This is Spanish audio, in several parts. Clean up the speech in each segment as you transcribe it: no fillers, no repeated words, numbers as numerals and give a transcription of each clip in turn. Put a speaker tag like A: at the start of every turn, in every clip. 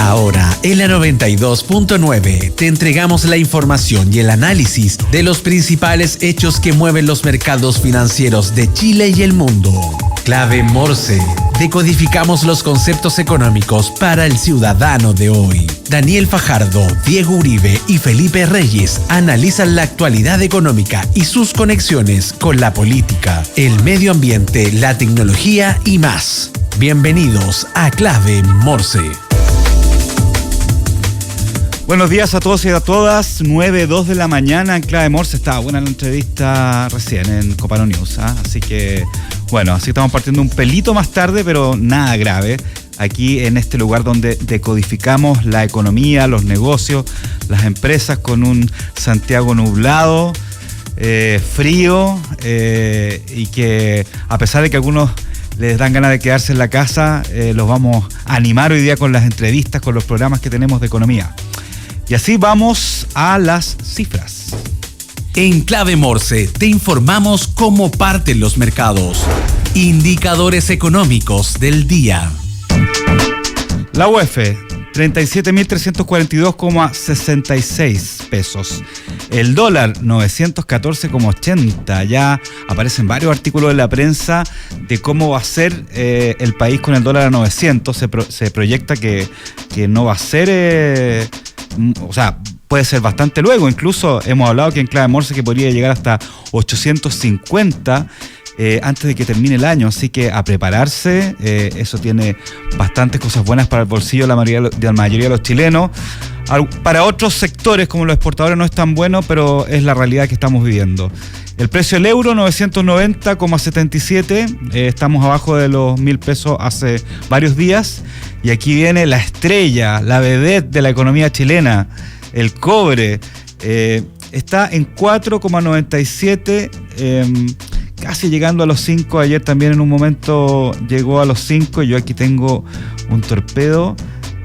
A: Ahora, en la 92.9, te entregamos la información y el análisis de los principales hechos que mueven los mercados financieros de Chile y el mundo. Clave Morse. Decodificamos los conceptos económicos para el ciudadano de hoy. Daniel Fajardo, Diego Uribe y Felipe Reyes analizan la actualidad económica y sus conexiones con la política, el medio ambiente, la tecnología y más. Bienvenidos a Clave Morse.
B: Buenos días a todos y a todas, 9:02 de la mañana en Clave Morse. Estaba buena la entrevista recién en Copano News, así que bueno, así estamos partiendo un pelito más tarde, pero nada grave. Aquí en este lugar donde decodificamos la economía, los negocios, las empresas con un Santiago nublado, frío, y que a pesar de que algunos les dan ganas de quedarse en la casa, los vamos a animar hoy día con las entrevistas, con los programas que tenemos de economía. Y así vamos a las cifras.
A: En Clave Morse te informamos cómo parten los mercados. Indicadores económicos del día.
B: La UEF, 37.342,66 pesos. El dólar, 914,80. Ya aparecen varios artículos en la prensa de cómo va a ser el país con el dólar a 900. Se proyecta que no va a ser... o sea, puede ser bastante luego. Incluso hemos hablado que en Clave Morse que podría llegar hasta 850 antes de que termine el año. Así que a prepararse. Eso tiene bastantes cosas buenas para el bolsillo de la mayoría de los chilenos. Para otros sectores como los exportadores no es tan bueno, pero es la realidad que estamos viviendo. El precio del euro, 990,77. Estamos abajo de los 1.000 pesos hace varios días. Y aquí viene la estrella, la vedette de la economía chilena, el cobre. Está en 4,97, casi llegando a los 5. Ayer también en un momento llegó a los 5. Yo aquí tengo un torpedo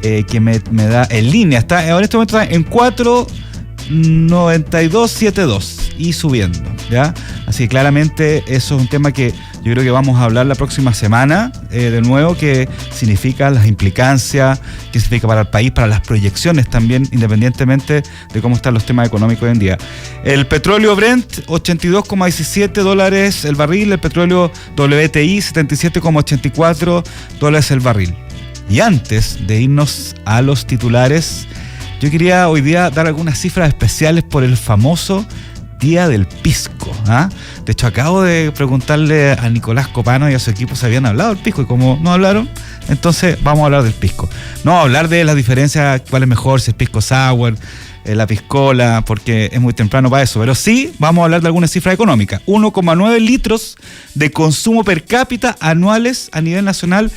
B: que me da en línea. Está en este momento está en 4,9272 y subiendo, ¿ya? Así que claramente eso es un tema que yo creo que vamos a hablar la próxima semana de nuevo, que significa las implicancias, qué significa para el país, para las proyecciones también, independientemente de cómo están los temas económicos hoy en día. El petróleo Brent, $82,17 el barril. El petróleo WTI, $77,84 el barril. Y antes de irnos a los titulares, yo quería hoy día dar algunas cifras especiales por el famoso Día del Pisco. De hecho, acabo de preguntarle a Nicolás Copano y a su equipo si habían hablado del pisco, y como no hablaron, entonces vamos a hablar del pisco. No vamos a hablar de las diferencias, cuál es mejor, si es pisco sour, la piscola, porque es muy temprano para eso, pero sí vamos a hablar de algunas cifras económicas. 1,9 litros de consumo per cápita anuales a nivel nacional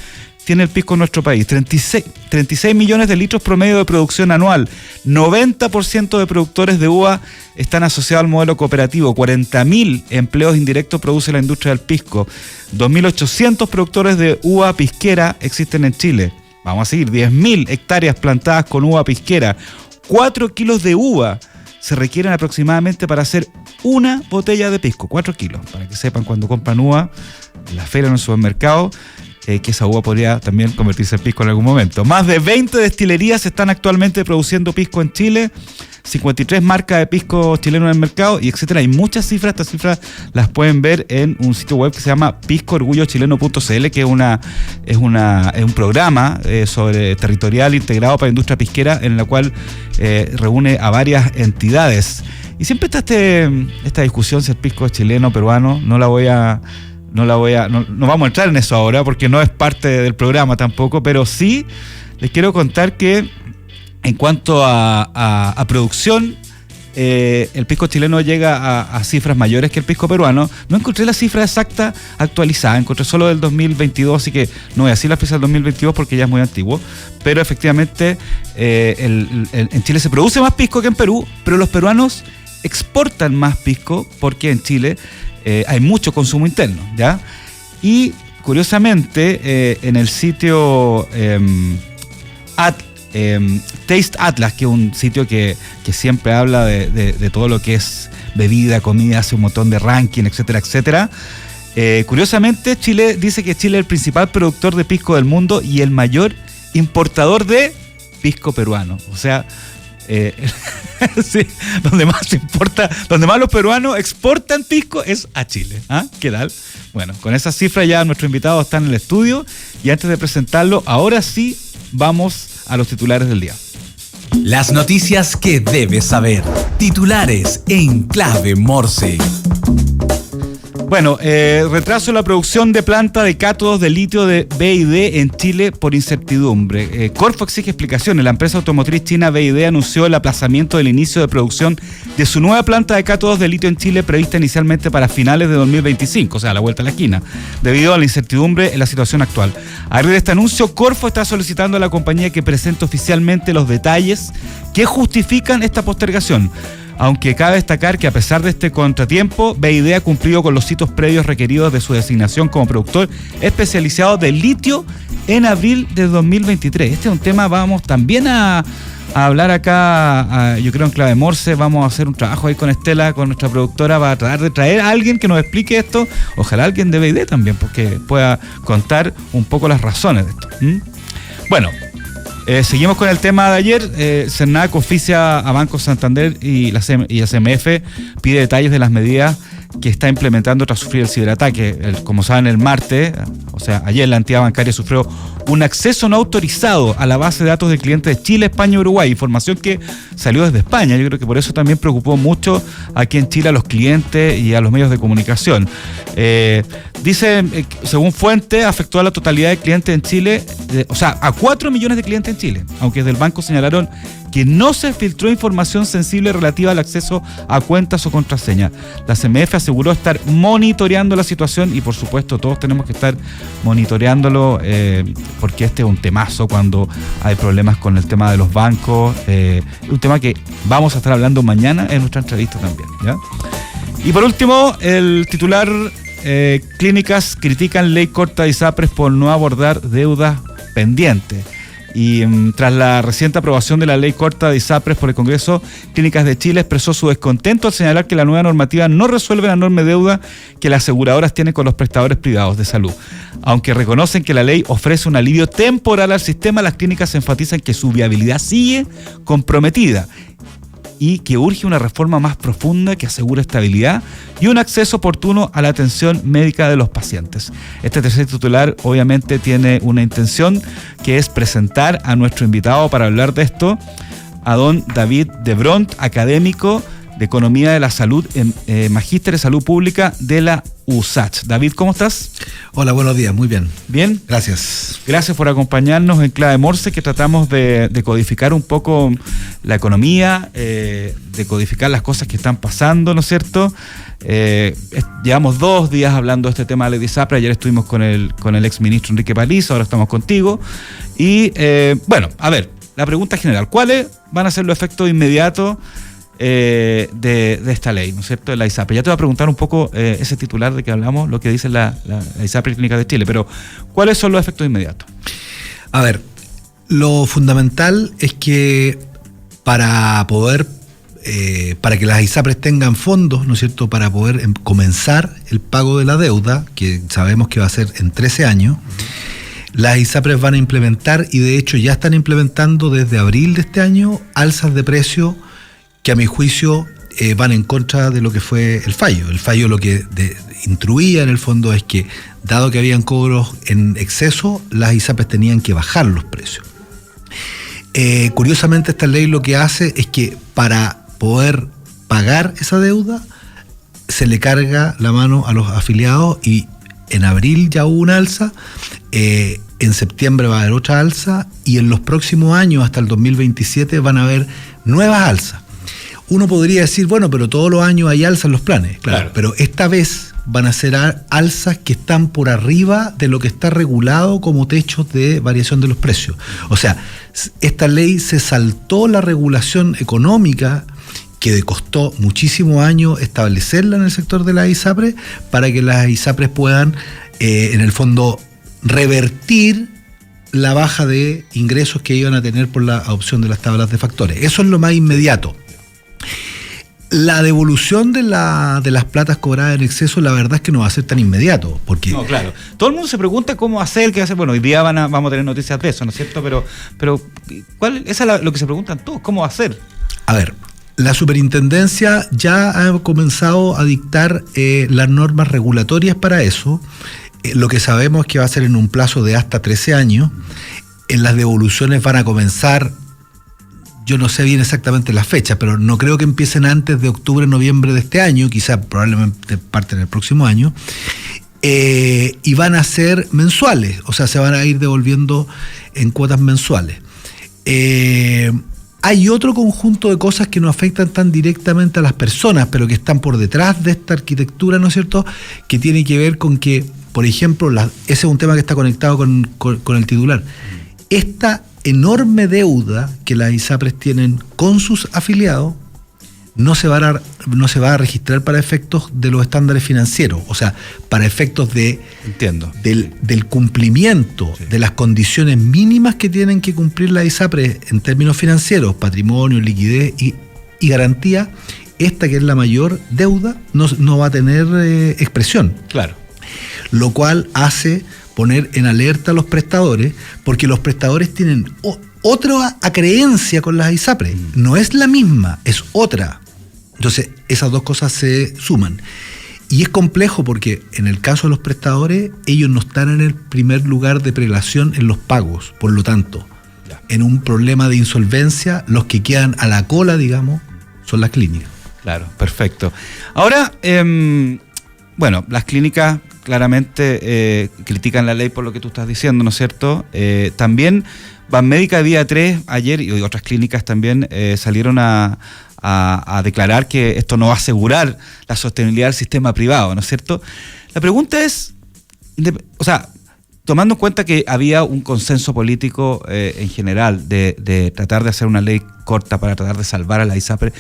B: tiene el pisco en nuestro país. 36 millones de litros promedio de producción anual. 90% de productores de uva están asociados al modelo cooperativo. 40.000 empleos indirectos produce la industria del pisco. 2.800 productores de uva pisquera existen en Chile. Vamos a seguir. 10.000 hectáreas plantadas con uva pisquera. 4 kilos de uva se requieren aproximadamente para hacer una botella de pisco. 4 kilos. Para que sepan, cuando compran uva en la feria o en el supermercado, que esa uva podría también convertirse en pisco en algún momento. Más de 20 destilerías están actualmente produciendo pisco en Chile, 53 marcas de pisco chileno en el mercado, y etcétera. Hay muchas cifras. Estas cifras las pueden ver en un sitio web que se llama piscoorgullochileno.cl, que es un programa sobre territorial integrado para la industria pisquera, en la cual reúne a varias entidades. Y siempre está esta discusión si el pisco es chileno o peruano. No vamos a entrar en eso ahora porque no es parte del programa tampoco, pero sí les quiero contar que en cuanto a producción, el pisco chileno llega a cifras mayores que el pisco peruano. No encontré la cifra exacta actualizada, encontré solo del 2022, así que no voy a decir la fecha del 2022 porque ya es muy antiguo, pero efectivamente en Chile se produce más pisco que en Perú, pero los peruanos exportan más pisco porque en Chile hay mucho consumo interno, ¿ya? Y curiosamente, en el sitio Taste Atlas, que es un sitio que siempre habla de todo lo que es bebida, comida, hace un montón de ranking, etcétera, etcétera. Curiosamente, Chile dice que Chile es el principal productor de pisco del mundo y el mayor importador de pisco peruano. O sea, sí, donde más los peruanos exportan pisco es a Chile. ¿Ah? ¿Qué tal? Bueno, con esa cifra ya nuestro invitado está en el estudio y antes de presentarlo, ahora sí vamos a los titulares del día.
A: Las noticias que debes saber. Titulares en Clave Morse.
B: Bueno, retraso en la producción de planta de cátodos de litio de BYD en Chile por incertidumbre. Corfo exige explicaciones. La empresa automotriz china BYD anunció el aplazamiento del inicio de producción de su nueva planta de cátodos de litio en Chile prevista inicialmente para finales de 2025, o sea, a la vuelta a la esquina, debido a la incertidumbre en la situación actual. A raíz de este anuncio, Corfo está solicitando a la compañía que presente oficialmente los detalles que justifican esta postergación. Aunque cabe destacar que a pesar de este contratiempo, BYD ha cumplido con los hitos previos requeridos de su designación como productor especializado de litio en abril de 2023. Este es un tema, vamos también a hablar acá, yo creo en Clave Morse. Vamos a hacer un trabajo ahí con Estela, con nuestra productora, para tratar de traer a alguien que nos explique esto. Ojalá alguien de BYD también, porque pueda contar un poco las razones de esto. Bueno, seguimos con el tema de ayer. CERNAC oficia a Banco Santander y a CMF, pide detalles de las medidas que está implementando tras sufrir el ciberataque. Como saben, el martes, o sea, ayer la entidad bancaria sufrió un acceso no autorizado a la base de datos de clientes de Chile, España y Uruguay, información que salió desde España. Yo creo que por eso también preocupó mucho aquí en Chile a los clientes y a los medios de comunicación. Dice, según fuente, afectó a la totalidad de clientes en Chile, o sea, a 4 millones de clientes en Chile, aunque desde el banco señalaron que no se filtró información sensible relativa al acceso a cuentas o contraseñas. La CMF aseguró estar monitoreando la situación y, por supuesto, todos tenemos que estar monitoreándolo porque este es un temazo cuando hay problemas con el tema de los bancos, un tema que vamos a estar hablando mañana en nuestra entrevista también, ¿ya? Y por último, el titular, clínicas critican ley corta de ISAPRES por no abordar deudas pendientes. Y tras la reciente aprobación de la ley corta de ISAPRES por el Congreso, Clínicas de Chile expresó su descontento al señalar que la nueva normativa no resuelve la enorme deuda que las aseguradoras tienen con los prestadores privados de salud. Aunque reconocen que la ley ofrece un alivio temporal al sistema, las clínicas enfatizan que su viabilidad sigue comprometida y que urge una reforma más profunda que asegure estabilidad y un acceso oportuno a la atención médica de los pacientes. Este tercer titular obviamente tiene una intención, que es presentar a nuestro invitado para hablar de esto, a don David de Bront, académico de Economía de la Salud, magíster de Salud Pública de la USACH. David, ¿cómo estás?
C: Hola, buenos días, muy bien.
B: ¿Bien?
C: Gracias.
B: Gracias por acompañarnos en Clave Morse, que tratamos de codificar un poco la economía, de codificar las cosas que están pasando, ¿no es cierto? Llevamos 2 días hablando de este tema de la ISAPRES. Ayer estuvimos con el exministro Enrique Paliza, ahora estamos contigo. Y bueno, a ver, la pregunta general, ¿cuáles van a ser los efectos inmediatos de esta ley, ¿no es cierto?, de la ISAPRES? Ya te voy a preguntar un poco ese titular de que hablamos, lo que dice la ISAPRES Clínicas de Chile, pero ¿cuáles son los efectos inmediatos?
C: A ver, lo fundamental es que para que las ISAPRES tengan fondos, ¿no es cierto?, para poder comenzar el pago de la deuda, que sabemos que va a ser en 13 años, las ISAPRES van a implementar, y de hecho ya están implementando desde abril de este año, alzas de precio que a mi juicio van en contra de lo que fue el fallo. El fallo lo que instruía en el fondo es que, dado que habían cobros en exceso, las ISAPRES tenían que bajar los precios. Curiosamente, esta ley lo que hace es que para poder pagar esa deuda se le carga la mano a los afiliados, y en abril ya hubo una alza, en septiembre va a haber otra alza, y en los próximos años, hasta el 2027, van a haber nuevas alzas. Uno podría decir, bueno, pero todos los años hay alzas en los planes, claro, pero esta vez van a ser alzas que están por arriba de lo que está regulado como techos de variación de los precios. O sea, esta ley se saltó la regulación económica que costó muchísimos años establecerla en el sector de las ISAPRES, para que las ISAPRES puedan, en el fondo, revertir la baja de ingresos que iban a tener por la adopción de las tablas de factores. Eso es lo más inmediato. La devolución de las platas cobradas en exceso, la verdad es que no va a ser tan inmediato. Porque
B: No, claro. Todo el mundo se pregunta cómo hacer, qué hacer. Bueno, hoy día vamos a tener noticias de eso, ¿no es cierto? Pero esa es lo que se preguntan todos, ¿cómo hacer?
C: A ver, la superintendencia ya ha comenzado a dictar las normas regulatorias para eso. Lo que sabemos es que va a ser en un plazo de hasta 13 años. Las devoluciones van a comenzar, yo no sé bien exactamente la fecha, pero no creo que empiecen antes de octubre, noviembre de este año, quizás probablemente parten el próximo año, y van a ser mensuales, o sea, se van a ir devolviendo en cuotas mensuales. Hay otro conjunto de cosas que no afectan tan directamente a las personas, pero que están por detrás de esta arquitectura, ¿no es cierto?, que tiene que ver con que, por ejemplo, ese es un tema que está conectado con el titular. Esta enorme deuda que las ISAPRES tienen con sus afiliados no se va a registrar para efectos de los estándares financieros, o sea, para efectos del cumplimiento de las condiciones mínimas que tienen que cumplir las ISAPRES en términos financieros, patrimonio, liquidez y garantía. Esta, que es la mayor deuda, no va a tener expresión.
B: Claro.
C: Lo cual hace poner en alerta a los prestadores, porque los prestadores tienen otra acreencia con las ISAPRES. No es la misma, es otra. Entonces, esas dos cosas se suman. Y es complejo porque en el caso de los prestadores, ellos no están en el primer lugar de prelación en los pagos. Por lo tanto, en un problema de insolvencia, los que quedan a la cola, digamos, son las clínicas.
B: Claro, perfecto. Ahora, bueno, las clínicas claramente critican la ley por lo que tú estás diciendo, ¿no es cierto? También Banmédica Día 3 ayer y otras clínicas también salieron a declarar que esto no va a asegurar la sostenibilidad del sistema privado, ¿no es cierto? La pregunta es, o sea, tomando en cuenta que había un consenso político en general de tratar de hacer una ley corta para tratar de salvar a la ISAPRE,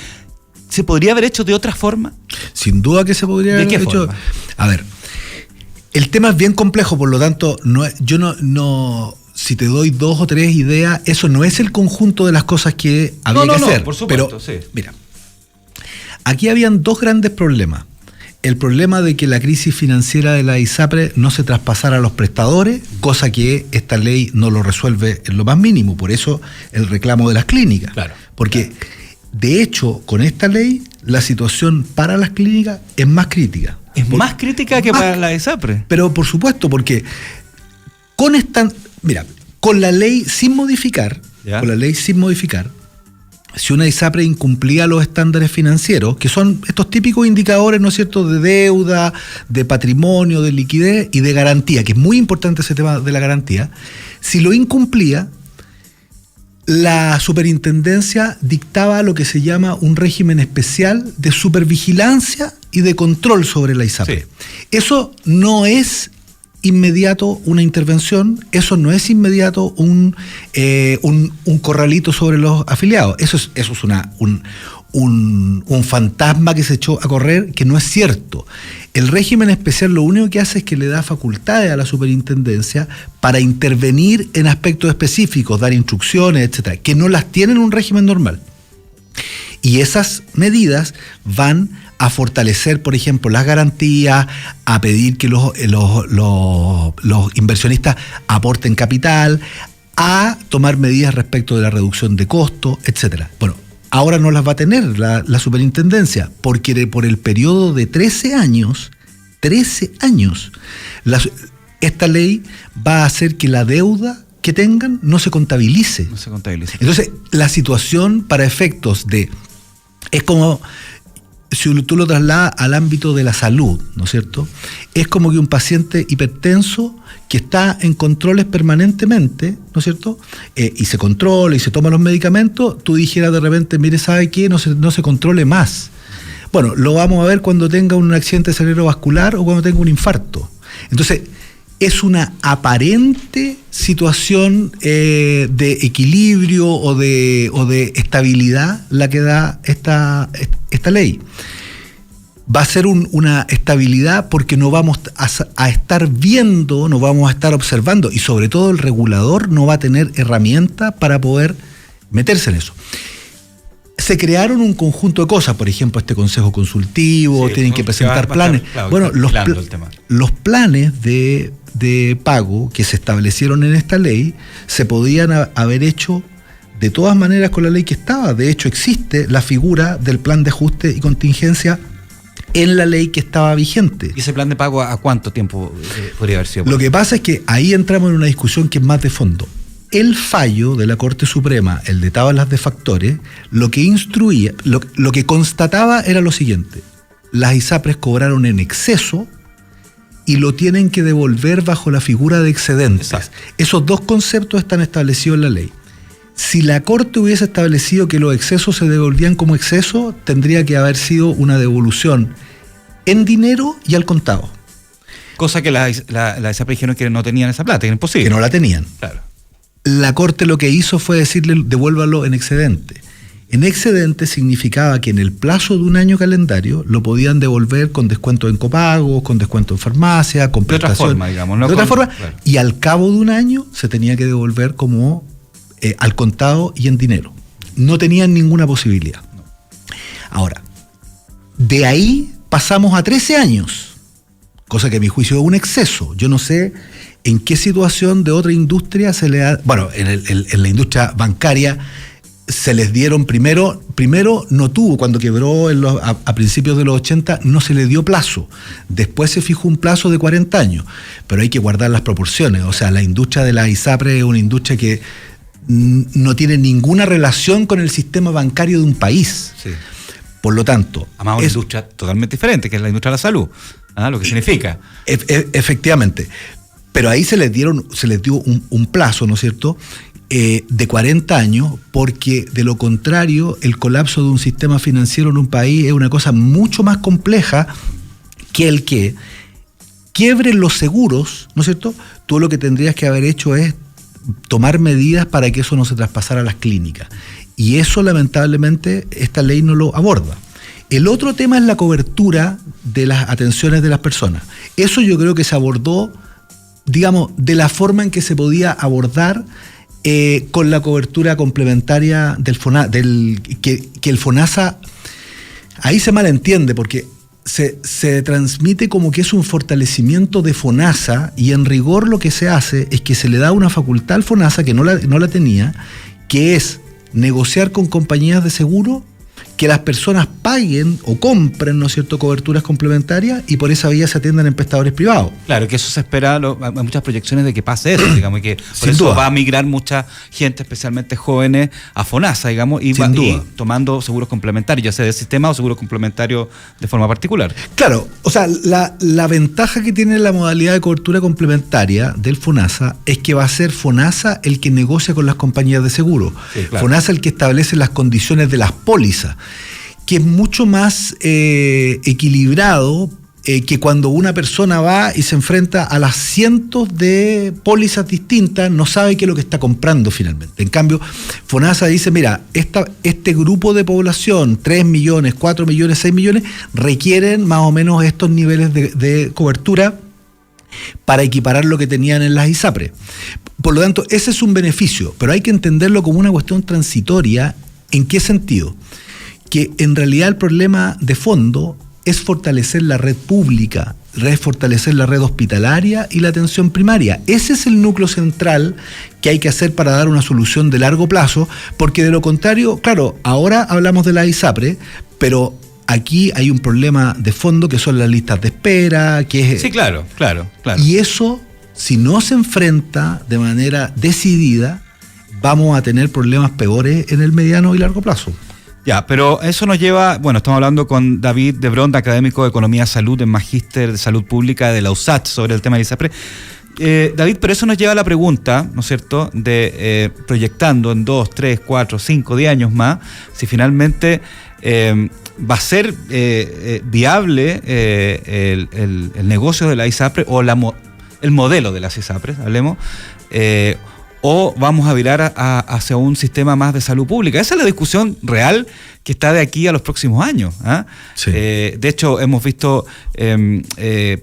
B: ¿se podría haber hecho de otra forma?
C: Sin duda que se podría haber hecho.
B: ¿De qué forma?
C: A ver, el tema es bien complejo, por lo tanto, yo no si te doy 2 o 3 ideas, eso no es el conjunto de las cosas que había que hacer.
B: Por supuesto,
C: pero,
B: sí.
C: Mira, aquí habían 2 grandes problemas. El problema de que la crisis financiera de la ISAPRE no se traspasara a los prestadores, cosa que esta ley no lo resuelve en lo más mínimo. Por eso el reclamo de las clínicas.
B: Claro.
C: Porque, de hecho, con esta ley, la situación para las clínicas es más crítica.
B: Es más crítica que para la ISAPRE.
C: Pero por supuesto, porque con la ley sin modificar, si una ISAPRE incumplía los estándares financieros, que son estos típicos indicadores, ¿no es cierto?, de deuda, de patrimonio, de liquidez y de garantía, que es muy importante ese tema de la garantía, si lo incumplía, la superintendencia dictaba lo que se llama un régimen especial de supervigilancia y de control sobre la ISAPRE. Sí. Eso no es inmediato una intervención, eso no es inmediato un corralito sobre los afiliados. Eso es un fantasma que se echó a correr, que no es cierto. El régimen especial lo único que hace es que le da facultades a la superintendencia para intervenir en aspectos específicos, dar instrucciones, etcétera, que no las tiene en un régimen normal. Y esas medidas van a fortalecer, por ejemplo, las garantías, a pedir que los inversionistas aporten capital, a tomar medidas respecto de la reducción de costos, etcétera. Bueno, ahora no las va a tener la superintendencia, porque por el periodo de 13 años, esta ley va a hacer que la deuda que tengan no se contabilice.
B: No se contabilice.
C: Entonces, la situación para efectos es como, si tú lo trasladas al ámbito de la salud, ¿no es cierto? Es como que un paciente hipertenso que está en controles permanentemente, ¿no es cierto? Y se controla y se toma los medicamentos, tú dijeras de repente, mire, ¿sabe qué? No se controle más. Bueno, lo vamos a ver cuando tenga un accidente cerebrovascular o cuando tenga un infarto. Entonces, es una aparente situación de equilibrio o de estabilidad la que da esta ley. Va a ser una estabilidad porque no vamos a estar viendo, no vamos a estar observando, y sobre todo el regulador no va a tener herramientas para poder meterse en eso. se crearon un conjunto de cosas, por ejemplo, este consejo consultivo,
B: Sí,
C: tienen que presentar planes.
B: Claro,
C: bueno,
B: el tema.
C: los planes de pago que se establecieron en esta ley se podían haber hecho de todas maneras con la ley que estaba. De hecho, existe la figura del plan de ajuste y contingencia en la ley que estaba vigente.
B: ¿Y ese plan de pago a cuánto tiempo podría haber sido?
C: Lo que pasa es que ahí entramos en una discusión que es más de fondo. El fallo de la Corte Suprema, el de tablas de factores, lo que instruía, lo que constataba era lo siguiente: las ISAPRES cobraron en exceso y lo tienen que devolver bajo la figura de excedentes.
B: Exacto.
C: Esos dos conceptos están establecidos en la ley. Si la Corte hubiese establecido que los excesos se devolvían como exceso, tendría que haber sido una devolución en dinero y al contado.
B: Cosa que la ISAPRE dijeron que no tenían esa plata, que era imposible.
C: Que no la tenían.
B: Claro.
C: La Corte lo que hizo fue decirle devuélvalo en excedente. En excedente significaba que en el plazo de un año calendario lo podían devolver con descuento en copagos, con descuento en farmacia, con
B: De otra
C: prestación.
B: forma, digamos. No
C: de otra forma,
B: claro.
C: y al cabo de un año se tenía que devolver como al contado y en dinero. No tenían ninguna posibilidad. Ahora, de ahí pasamos a 13 años, cosa que a mi juicio es un exceso. Yo no sé en qué situación de otra industria se le ha... Bueno, en la industria bancaria se les dieron primero no tuvo, cuando quebró a principios de los 80, no se le dio plazo. Después se fijó un plazo de 40 años, pero hay que guardar las proporciones. O sea, la industria de la ISAPRE es una industria que no tiene ninguna relación con el sistema bancario de un país.
B: Sí.
C: Por lo tanto...
B: Además, una industria totalmente diferente, que es la industria de la salud. Lo que significa.
C: Efectivamente. Pero ahí se les dio un plazo, ¿no es cierto?, de 40 años, porque de lo contrario, el colapso de un sistema financiero en un país es una cosa mucho más compleja que el que quiebren los seguros, ¿no es cierto? Tú lo que tendrías que haber hecho es tomar medidas para que eso no se traspasara a las clínicas. Y eso, lamentablemente, esta ley no lo aborda. El otro tema es la cobertura de las atenciones de las personas. Eso yo creo que se abordó, digamos, de la forma en que se podía abordar con la cobertura complementaria del FONASA, que el FONASA, ahí se malentiende porque se transmite como que es un fortalecimiento de FONASA, y en rigor lo que se hace es que se le da una facultad al FONASA que no la tenía, que es negociar con compañías de seguro que las personas paguen o compren, ¿no es cierto?, coberturas complementarias, y por esa vía se atiendan en prestadores privados.
B: Claro, que eso se espera, hay muchas proyecciones de que pase eso, digamos, y que por
C: Sin
B: eso
C: duda.
B: va a migrar mucha gente, especialmente jóvenes, a FONASA, digamos, y tomando seguros complementarios, ya sea del sistema o seguros complementarios de forma particular.
C: Claro, o sea, la ventaja que tiene la modalidad de cobertura complementaria del FONASA es que va a ser FONASA el que negocia con las compañías de seguro.
B: Sí, claro.
C: FONASA el que establece las condiciones de las pólizas, que es mucho más equilibrado que cuando una persona va y se enfrenta a las cientos de pólizas distintas, no sabe qué es lo que está comprando finalmente. En cambio, FONASA dice, mira, este grupo de población, 3 millones, 4 millones, 6 millones, requieren más o menos estos niveles de cobertura para equiparar lo que tenían en las ISAPRE. Por lo tanto, ese es un beneficio, pero hay que entenderlo como una cuestión transitoria. ¿En qué sentido? Que en realidad el problema de fondo es fortalecer la red pública, es fortalecer la red hospitalaria y la atención primaria. Ese es el núcleo central que hay que hacer para dar una solución de largo plazo, porque de lo contrario, claro, ahora hablamos de la ISAPRE, pero aquí hay un problema de fondo que son las listas de espera, que es...
B: Sí, claro.
C: Y eso, si no se enfrenta de manera decidida, vamos a tener problemas peores en el mediano y largo plazo.
B: Ya, pero eso nos lleva, bueno, estamos hablando con David de Bronda, académico de Economía Salud en Magíster de Salud Pública de la USACH, sobre el tema de ISAPRE. David, pero eso nos lleva a la pregunta, ¿no es cierto?, de proyectando en 2, 3, 4, 5, 10 años más, si finalmente va a ser viable el negocio de la ISAPRE o el modelo de las ISAPRES, hablemos, o vamos a virar hacia un sistema más de salud pública. Esa es la discusión real que está de aquí a los próximos años.
C: Sí.
B: De hecho, hemos visto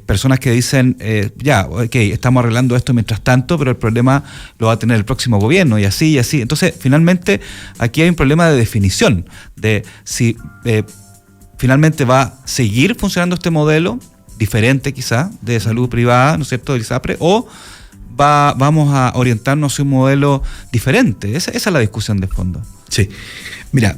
B: personas que dicen, estamos arreglando esto mientras tanto, pero el problema lo va a tener el próximo gobierno, y así, y así. Entonces, finalmente, aquí hay un problema de definición, de si finalmente va a seguir funcionando este modelo, diferente quizá, de salud privada, ¿no es cierto?, del ISAPRE, o vamos a orientarnos hacia un modelo diferente. Esa es la discusión de fondo.
C: Sí. Mira,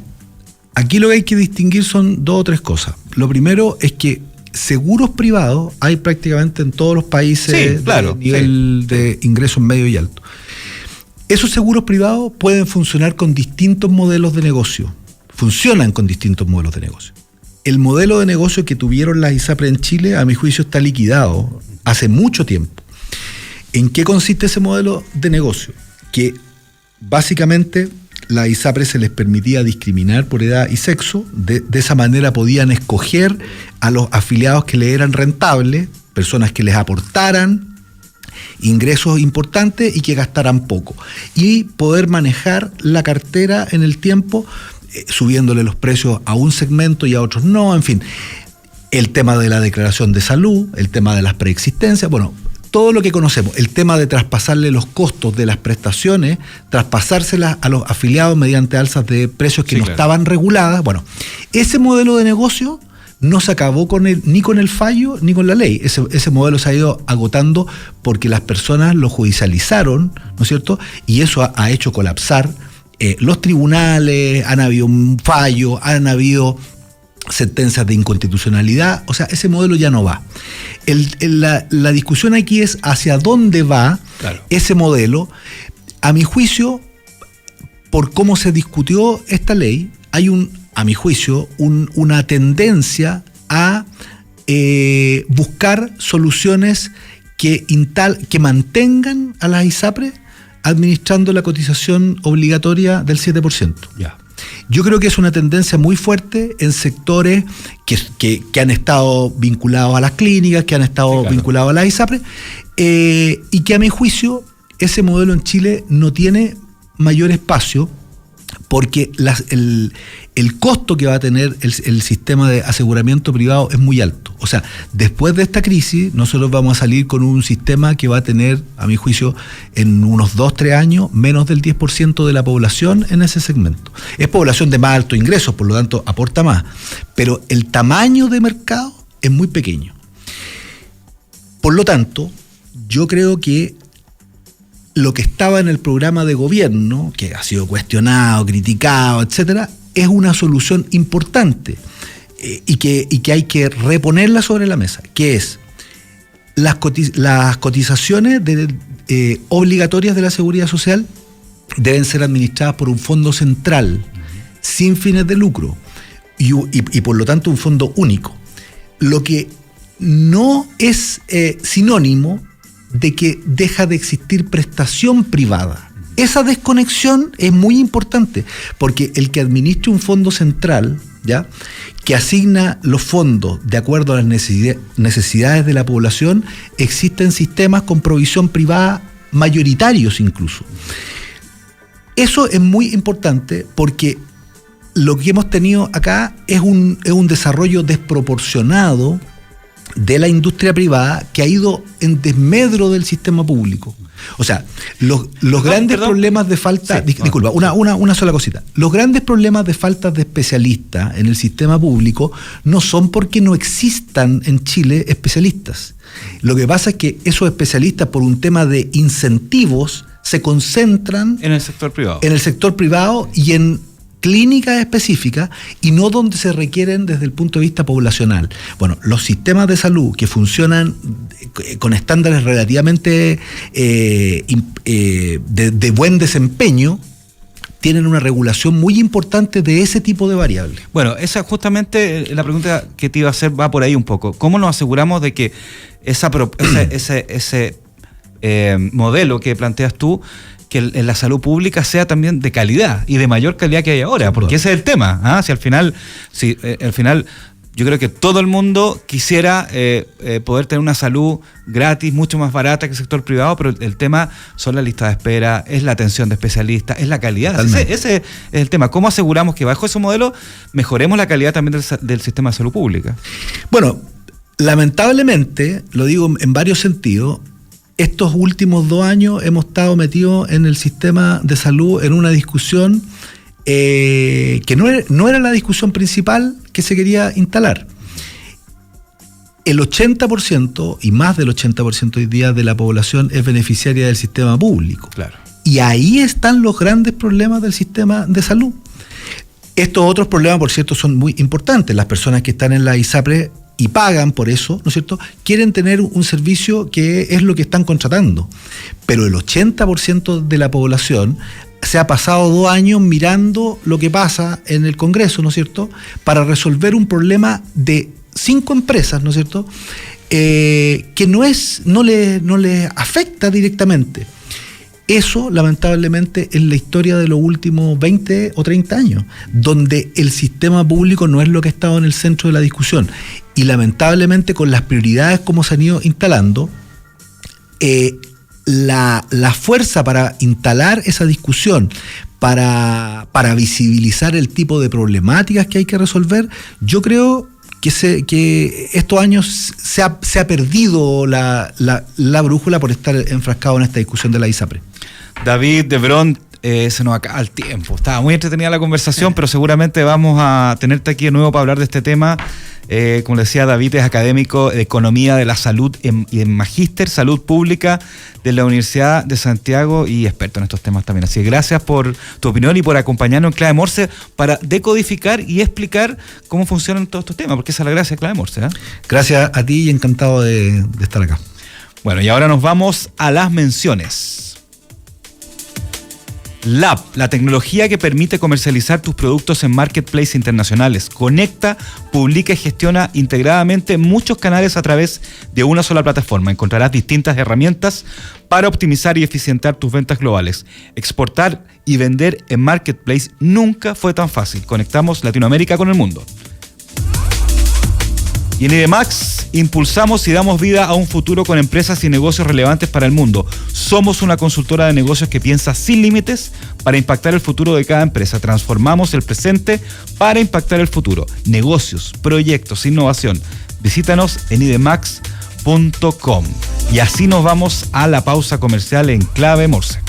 C: aquí lo que hay que distinguir son 2 o 3 cosas. Lo primero es que seguros privados hay prácticamente en todos los países,
B: sí, claro,
C: de nivel de ingresos medio y alto. Esos seguros privados pueden funcionar con distintos modelos de negocio. Funcionan con distintos modelos de negocio. El modelo de negocio que tuvieron las ISAPRE en Chile, a mi juicio, está liquidado hace mucho tiempo. ¿En qué consiste ese modelo de negocio? Que básicamente la ISAPRE se les permitía discriminar por edad y sexo, de esa manera podían escoger a los afiliados que les eran rentables, personas que les aportaran ingresos importantes y que gastaran poco, y poder manejar la cartera en el tiempo, subiéndole los precios a un segmento y a otros no, en fin. El tema de la declaración de salud, el tema de las preexistencias, bueno, todo lo que conocemos, el tema de traspasarle los costos de las prestaciones, traspasárselas a los afiliados mediante alzas de precios que no estaban reguladas. Bueno, ese modelo de negocio no se acabó ni con el fallo ni con la ley. Ese modelo se ha ido agotando porque las personas lo judicializaron, ¿no es cierto? Y eso ha hecho colapsar los tribunales, han habido un fallo, han habido sentencias de inconstitucionalidad, o sea, ese modelo ya no va. La discusión aquí es hacia dónde va ese modelo. A mi juicio, por cómo se discutió esta ley, hay a mi juicio, una tendencia a buscar soluciones que mantengan a las ISAPRE administrando la cotización obligatoria del 7%.
B: Ya.
C: Yo creo que es una tendencia muy fuerte en sectores que han estado vinculados a las clínicas, que han estado vinculados a la ISAPRE, y que a mi juicio ese modelo en Chile no tiene mayor espacio porque el costo que va a tener el sistema de aseguramiento privado es muy alto. O sea, después de esta crisis, nosotros vamos a salir con un sistema que va a tener, a mi juicio, en unos 2-3 años, menos del 10% de la población en ese segmento. Es población de más altos ingresos, por lo tanto, aporta más. Pero el tamaño de mercado es muy pequeño. Por lo tanto, yo creo que lo que estaba en el programa de gobierno, que ha sido cuestionado, criticado, etcétera, es una solución importante y que hay que reponerla sobre la mesa, que es las cotizaciones obligatorias de la Seguridad Social deben ser administradas por un fondo central, sin fines de lucro, y por lo tanto un fondo único. Lo que no es sinónimo de que deja de existir prestación privada. Esa desconexión es muy importante, porque el que administre un fondo central, ¿ya?, que asigna los fondos de acuerdo a las necesidades de la población, existen sistemas con provisión privada mayoritarios incluso. Eso es muy importante porque lo que hemos tenido acá es un desarrollo desproporcionado de la industria privada que ha ido en desmedro del sistema público. O sea, los grandes problemas de falta... Sí, disculpa, una sola cosita. Los grandes problemas de falta de especialistas en el sistema público no son porque no existan en Chile especialistas. Lo que pasa es que esos especialistas, por un tema de incentivos, se concentran...
B: En el sector privado.
C: En el sector privado y en clínicas específicas y no donde se requieren desde el punto de vista poblacional. Bueno, los sistemas de salud que funcionan con estándares relativamente de buen desempeño tienen una regulación muy importante de ese tipo de variables.
B: Bueno, esa justamente la pregunta que te iba a hacer va por ahí un poco. ¿Cómo nos aseguramos de que ese modelo que planteas tú, que la salud pública sea también de calidad y de mayor calidad que hay ahora? Porque ese es el tema, ¿ah? Si al final yo creo que todo el mundo quisiera poder tener una salud gratis, mucho más barata que el sector privado, pero el tema son las listas de espera, es la atención de especialistas, es la calidad. Ese es el tema. ¿Cómo aseguramos que bajo ese modelo mejoremos la calidad también del sistema de salud pública?
C: Bueno, lamentablemente, lo digo en varios sentidos, estos últimos 2 años hemos estado metidos en el sistema de salud en una discusión que no era la discusión principal que se quería instalar. El 80% y más del 80% hoy día de la población es beneficiaria del sistema público.
B: Claro.
C: Y ahí están los grandes problemas del sistema de salud. Estos otros problemas, por cierto, son muy importantes. Las personas que están en la ISAPRE y pagan por eso, ¿no es cierto?, quieren tener un servicio que es lo que están contratando. Pero el 80% de la población se ha pasado 2 años mirando lo que pasa en el Congreso, ¿no es cierto?, para resolver un problema de 5 empresas, ¿no es cierto?, que no le afecta directamente. Eso, lamentablemente, es la historia de los últimos 20 o 30 años, donde el sistema público no es lo que ha estado en el centro de la discusión. Y lamentablemente, con las prioridades como se han ido instalando, la fuerza para instalar esa discusión, para visibilizar el tipo de problemáticas que hay que resolver, yo creo que estos años se ha perdido la brújula por estar enfrascado en esta discusión de la ISAPRE.
B: David Debrón, se nos acaba el tiempo. Estaba muy entretenida la conversación, pero seguramente vamos a tenerte aquí de nuevo para hablar de este tema. Como decía, David es académico de Economía de la Salud y en Magíster Salud Pública de la Universidad de Santiago y experto en estos temas también. Así que gracias por tu opinión y por acompañarnos en Clave Morse para decodificar y explicar cómo funcionan todos estos temas, porque esa es la gracia de Clave Morse.
C: Gracias a ti y encantado de estar acá.
B: Bueno, y ahora nos vamos a las menciones. Lab, la tecnología que permite comercializar tus productos en marketplaces internacionales. Conecta, publica y gestiona integradamente muchos canales a través de una sola plataforma. Encontrarás distintas herramientas para optimizar y eficientar tus ventas globales. Exportar y vender en marketplace nunca fue tan fácil. Conectamos Latinoamérica con el mundo. Y en IDEMAX impulsamos y damos vida a un futuro con empresas y negocios relevantes para el mundo. Somos una consultora de negocios que piensa sin límites para impactar el futuro de cada empresa. Transformamos el presente para impactar el futuro. Negocios, proyectos, innovación. Visítanos en idemax.com. Y así nos vamos a la pausa comercial en Clave Morse.